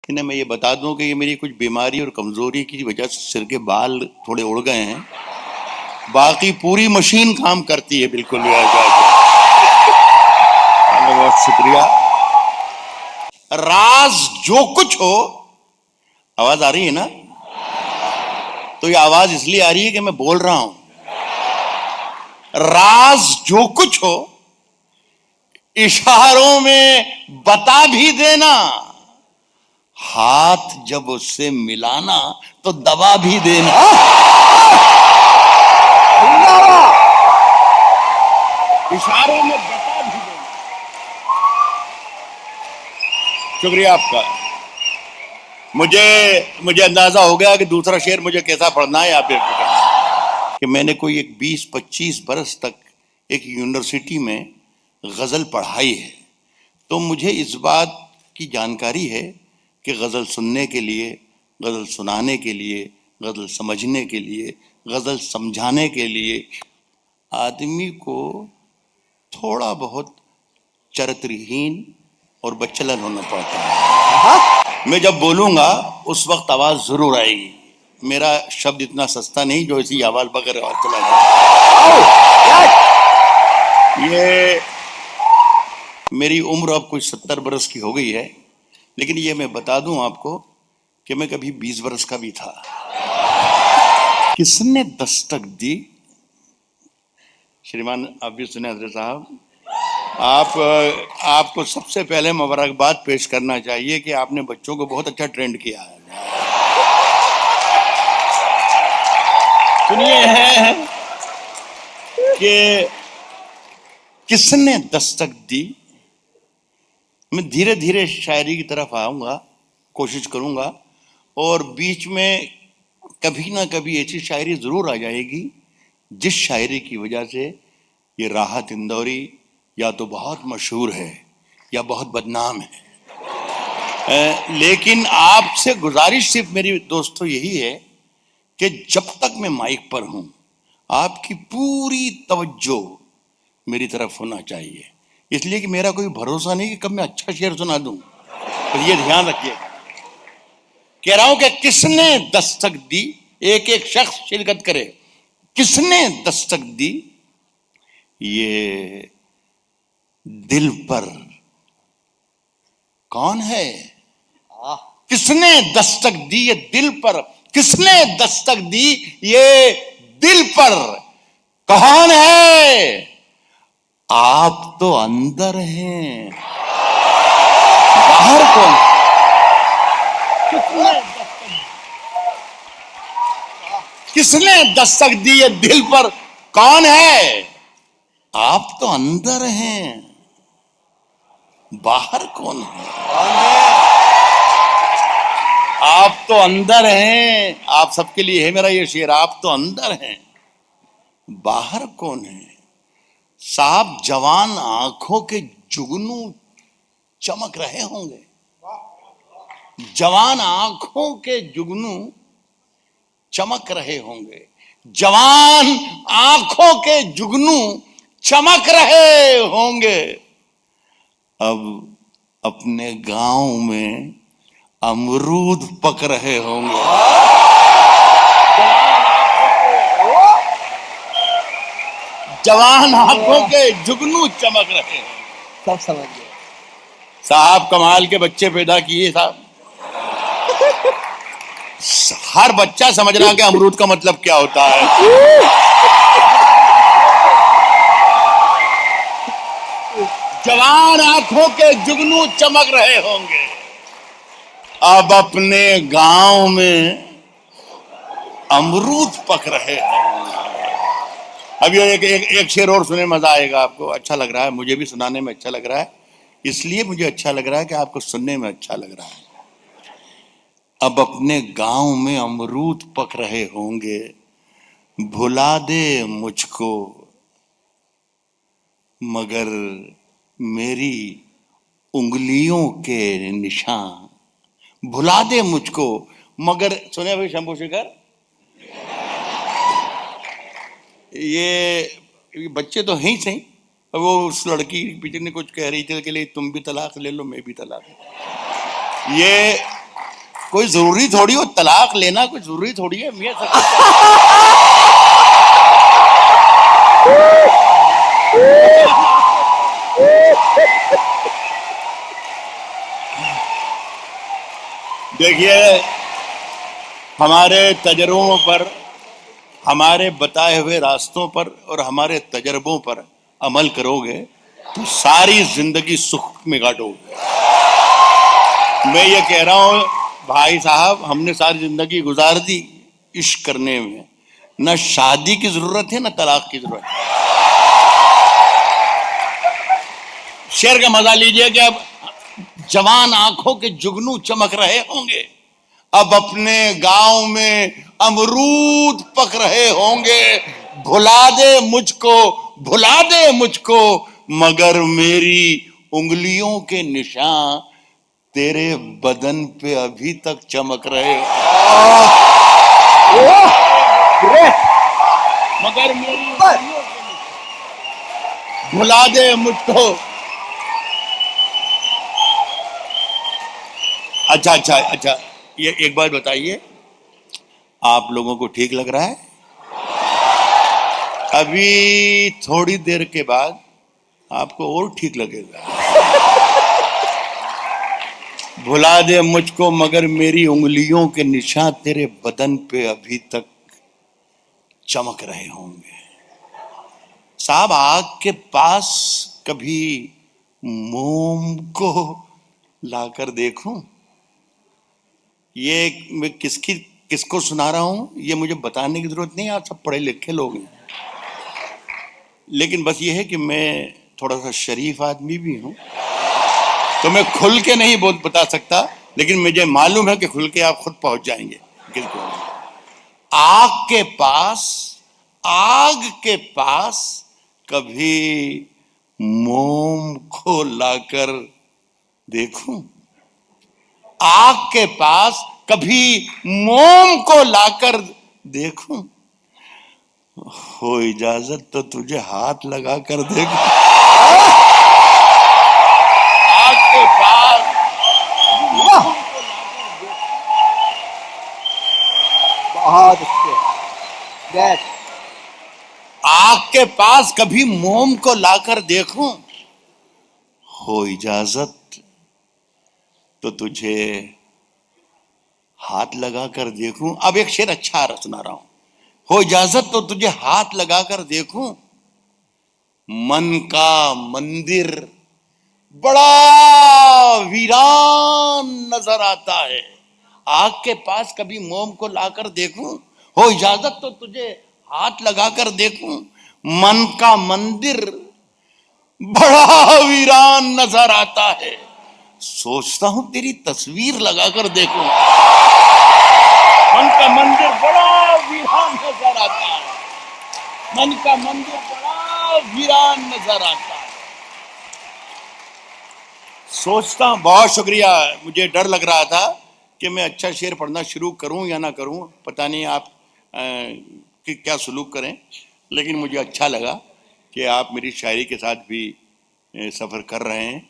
इन्हें मैं ये बता दूं कि ये मेरी कुछ बीमारी और कमजोरी की वजह से सिर के बाल थोड़े उड़ गए हैं, बाकी पूरी मशीन काम करती है बिल्कुल। बहुत शुक्रिया। राज जो कुछ हो, आवाज आ रही है ना? तो ये आवाज इसलिए आ रही है कि मैं बोल रहा हूं। राज जो कुछ हो इशारों में बता भी देना, हाथ जब उससे मिलाना तो दबा भी देना। इशारों में बता भी देना। शुक्रिया आपका। मुझे अंदाजा हो गया कि दूसरा शेर मुझे कैसा पढ़ना है। आप कि मैंने कोई एक 20-25 बरस तक एक यूनिवर्सिटी में गजल पढ़ाई है, तो मुझे इस बात की जानकारी है कि गजल सुनने के लिए, गजल सुनाने के लिए, गजल समझने के लिए, गजल समझाने के लिए आदमी को थोड़ा बहुत चरित्रहीन और बच्चलन होना पड़ता है। मैं जब बोलूंगा उस वक्त आवाज जरूर आएगी। मेरा शब्द इतना सस्ता नहीं जो इसी आवाज बगैर चला जाए। ये मेरी उम्र अब कुछ 70 बरस की हो गई है, लेकिन ये मैं बता दूं आपको कि मैं कभी 20 बरस का भी था। किसने दस्तक दी? श्रीमान आप भी सुने हजरत साहब, आपको सबसे पहले मुबारकबाद पेश करना चाहिए कि आपने बच्चों को बहुत अच्छा ट्रेंड किया है। सुनिए है कि किसने दस्तक दी। मैं धीरे धीरे शायरी की तरफ आऊंगा, कोशिश करूंगा, और बीच में कभी ना कभी ऐसी शायरी जरूर आ जाएगी जिस शायरी की वजह से ये राहत इंदौरी या तो बहुत मशहूर है या बहुत बदनाम है। लेकिन आपसे गुजारिश सिर्फ मेरी दोस्तों यही है कि जब तक मैं माइक पर हूं आपकी पूरी तवज्जो मेरी तरफ होना चाहिए, इसलिए कि मेरा कोई भरोसा नहीं कि कब मैं अच्छा शेर सुना दूं। तो ये ध्यान रखिएगा। कह रहा हूं कि किसने दस्तक दी, एक एक शख्स शिरकत करे। किसने दस्तक दी ये दिल पर? कौन है? किसने दस्तक दी ये दिल पर? किसने दस्तक दी ये दिल पर? कौन है? आप तो अंदर हैं, बाहर कौन? किसने दस्तक दी ये दिल पर? कौन है? आप तो अंदर हैं, बाहर कौन है? आप तो अंदर हैं। आप सबके लिए है मेरा ये शेर। आप तो अंदर हैं, बाहर कौन है? साहब जवान आंखों के जुगनू चमक रहे होंगे। जवान आंखों के जुगनू चमक रहे होंगे। जवान आंखों के जुगनू चमक रहे होंगे। अब अपने गांव में अमरूद पक रहे होंगे। जवान आंखों के जुगनू चमक रहे हैं। सब समझ गए साहब, कमाल के बच्चे पैदा किए साहब। हर बच्चा समझ रहा कि अमरूद का मतलब क्या होता है। जवान आंखों के जुगनू चमक रहे होंगे। अब अपने गांव में अमरूद पक रहे होंगे। अब ये एक शेर और सुने, मजा आएगा आपको। अच्छा लग रहा है, मुझे भी सुनाने में अच्छा लग रहा है, इसलिए मुझे अच्छा लग रहा है कि आपको सुनने में अच्छा लग रहा है। अब अपने गांव में अमरूद पक रहे होंगे, भुला दे मुझको मगर मेरी उंगलियों के निशान। भुला दे मुझको मगर, सुने भाई शंभू शेखर, ये बच्चे तो हैं ही सही। अब वो उस लड़की पीछे ने कुछ कह रही थी कि तुम भी तलाक ले लो, मैं भी तलाक। ये कोई जरूरी थोड़ी हो तलाक लेना, कोई जरूरी थोड़ी है मियां सब। देखिए, हमारे तजर्बों पर, हमारे बताए हुए रास्तों पर और हमारे तजर्बों पर अमल करोगे तो सारी जिंदगी सुख में काटोगे। मैं ये कह रहा हूं भाई साहब, हमने सारी जिंदगी गुजार दी इश्क करने में, न शादी की जरूरत है न तलाक की जरूरत है। शेर का मजा लीजिए कि अब जवान आंखों के जुगनू चमक रहे होंगे, अब अपने गांव में अमरूद पक रहे होंगे। भुला दे मुझको, भुला दे मुझको, मगर मेरी उंगलियों के निशान तेरे बदन पे अभी तक चमक रहे। मगर मेरी उंगलियों के निशान, भुला दे मुझको। अच्छा अच्छा अच्छा, ये एक बात बताइए, आप लोगों को ठीक लग रहा है? अभी थोड़ी देर के बाद आपको और ठीक लगेगा। भुला दे मुझको मगर मेरी उंगलियों के निशान तेरे बदन पे अभी तक चमक रहे होंगे। साहब, आग के पास कभी मोम को लाकर देखूं? ये मैं किसको सुना रहा हूं ये मुझे बताने की जरूरत नहीं, आप सब पढ़े लिखे लोग हैं। लेकिन बस ये है कि मैं थोड़ा सा शरीफ आदमी भी हूं, तो मैं खुल के नहीं बता सकता, लेकिन मुझे मालूम है कि खुल के आप खुद पहुंच जाएंगे किसको। आग के पास, आग के पास कभी मोम को लाकर देखूं? आग के पास कभी मोम को लाकर देखूं? हो इजाजत तो तुझे हाथ लगाकर देखूं। आग के पास बहुत अच्छे। आग के पास कभी मोम को लाकर देखूं? हो इजाजत तो तुझे हाथ लगाकर देखूं। अब एक शेर अच्छा सुना रहा हूं। हो इजाजत तो तुझे हाथ लगाकर देखूं, मन का मंदिर बड़ा वीरान नजर आता है। आग के पास कभी मोम को लाकर देखूं, हो इजाजत तो तुझे हाथ लगाकर देखूं, मन का मंदिर बड़ा वीरान नजर आता है। सोचता हूं तेरी तस्वीर लगाकर देखूं, मन का मंदिर बड़ा वीरान नजर आता है, मन का मंदिर बड़ा वीरान नजर आता है। सोचता हूं, बहुत शुक्रिया। मुझे डर लग रहा था कि मैं अच्छा शेर पढ़ना शुरू करूं या ना करूं, पता नहीं आप कि क्या सलूक करें, लेकिन मुझे अच्छा लगा कि आप मेरी शायरी के साथ भी सफर कर रहे हैं।